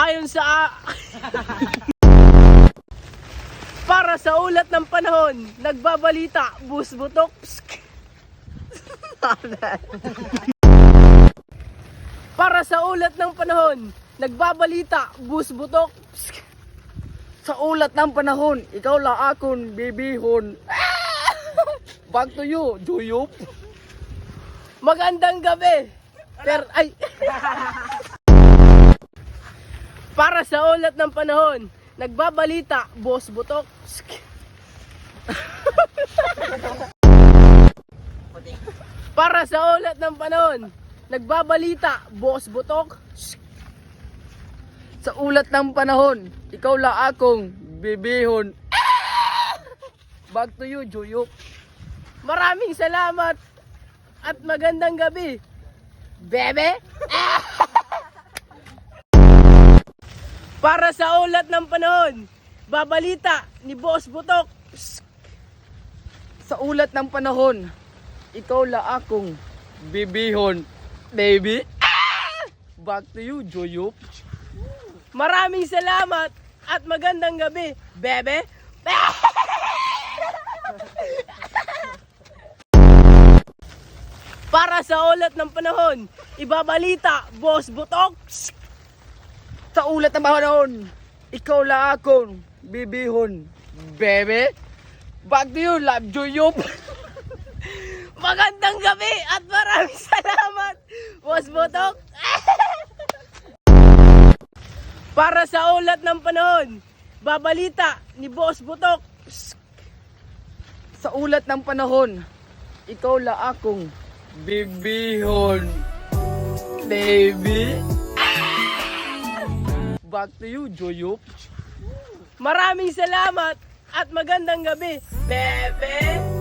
Ayon sa para sa ulat ng panahon, nagbabalita, busbutok. Para sa ulat ng panahon, nagbabalita, busbutok. Sa ulat ng panahon, ikaw lang akong bibihon. Back to you, Juyup. Magandang gabi. Para sa ulat ng panahon, nagbabalita, boss butok. Para sa ulat ng panahon, nagbabalita, boss butok. Sa ulat ng panahon, ikaw lang akong bibihon. Back to you, Juyup. Maraming salamat at magandang gabi, bebe. Para sa ulat ng panahon, babalita ni Boss Butok. Sa ulat ng panahon, ikaw lang akong bibihon, baby. Back to you, Juyup. Maraming salamat at magandang gabi, bebe. Para sa ulat ng panahon, ibabalita, Boss Butok. Sa ulat ng panahon, ikaw lang akong bibihon, baby. Back to you, love Juyup. Magandang gabi at maraming salamat, Boss Butok. Para sa ulat ng panahon, babalita ni Boss Butok. Sa ulat ng panahon, ikaw lang akong bibihon, baby. Back to you, Juyup. Maraming salamat at magandang gabi, bebe.